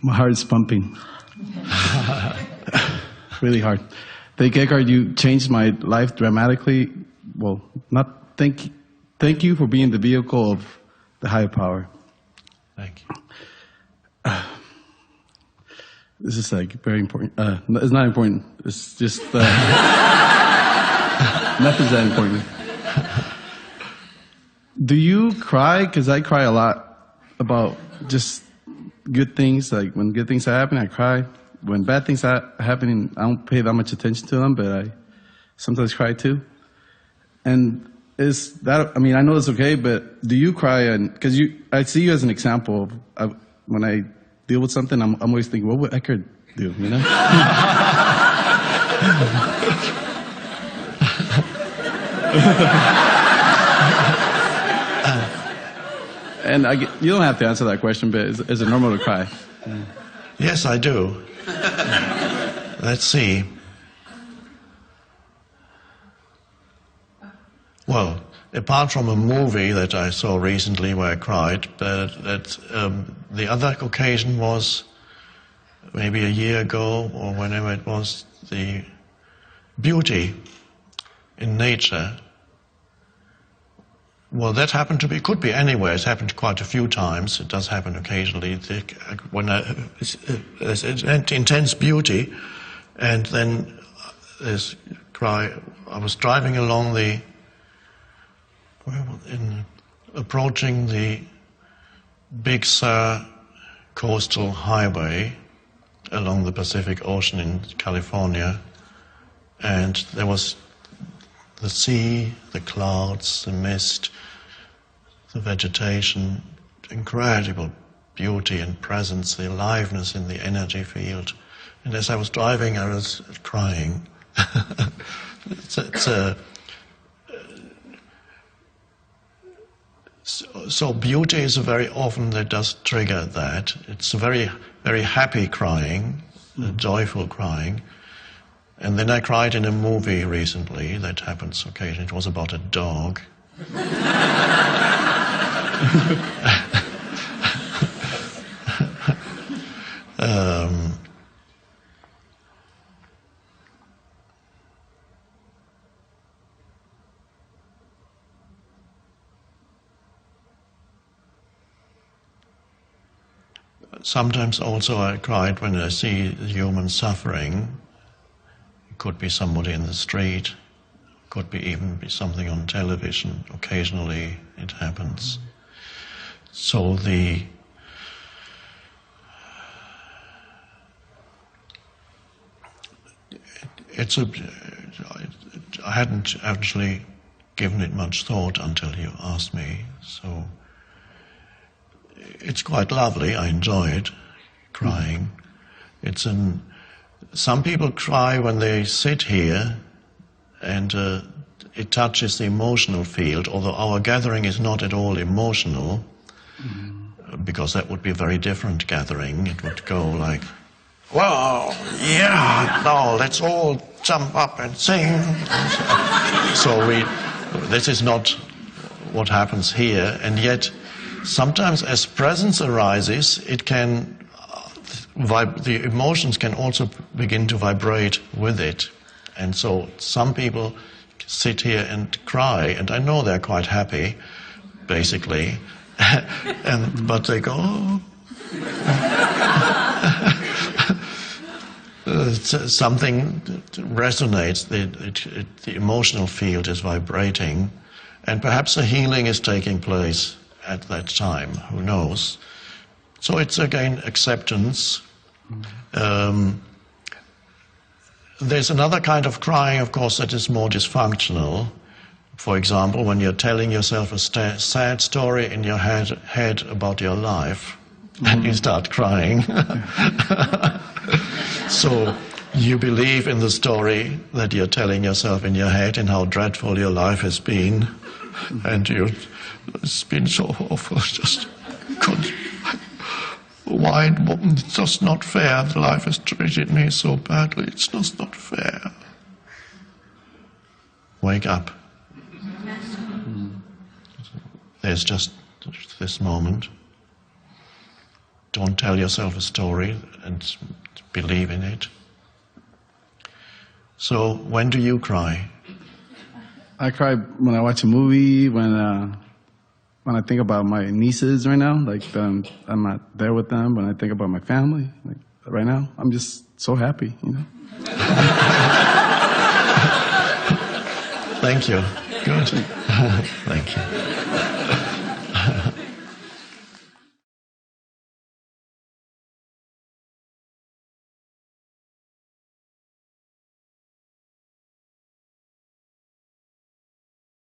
My heart is pumping. Really hard. Thank Eckhart, you changed my life dramatically. Well, not thank you for being the vehicle of the higher power. Thank you. This is like very important. It's not important. It's just nothing's that important. Do you cry? Because I cry a lot about just good things. Like when good things happen, I cry. When bad things are happening, I don't pay that much attention to them, but I sometimes cry too. And is that? I mean, I know it's okay, but do you cry? And because I see you as an example of when I deal with something, I'm always thinking, what would Eckhart do? You know? And you don't have to answer that question, but is it normal to cry? Yes, I do. Let's see. Well, apart from a movie that I saw recently where I cried, the other occasion was maybe a year ago or whenever it was, the beauty in nature. Well, that happened to be, could be anywhere. It's happened quite a few times. It does happen occasionally. When there's intense beauty, and then there's cry. I was driving along approaching the Big Sur coastal highway along the Pacific Ocean in California, and there was the sea, the clouds, the mist, the vegetation, incredible beauty and presence, the aliveness in the energy field. And as I was driving, I was crying. So beauty is very often that does trigger that. It's a very, very happy crying, a joyful crying. And then I cried in a movie recently that happens occasionally. It was about a dog. Sometimes also I cried when I see human suffering. It could be somebody in the street, could be even be something on television. Occasionally it happens. So I hadn't actually given it much thought until you asked me. So it's quite lovely. I enjoy it, crying. Some people cry when they sit here, and it touches the emotional field, although our gathering is not at all emotional, because that would be a very different gathering. It would go like, "Whoa, yeah, now let's all jump up and sing." So this is not what happens here, and yet sometimes as presence arises, it can, the emotions can also begin to vibrate with it. And so some people sit here and cry, and I know they're quite happy, basically, but they go, "Oh." Something resonates, the emotional field is vibrating, and perhaps a healing is taking place at that time, who knows. So it's again acceptance. There's another kind of crying, of course, that is more dysfunctional. For example, when you're telling yourself a sad story in your head about your life, and you start crying. So you believe in the story that you're telling yourself in your head and how dreadful your life has been, and it's been so awful, just couldn't. Why? It's just not fair. Life has treated me so badly. It's just not fair. Wake up. There's just this moment. don't tell yourself a story and believe in it. So, when do you cry? I cry when I watch a movie, when I think about my nieces right now, like I'm not there with them. When I think about my family, like right now, I'm just so happy, you know. Thank you. Good. Thank you.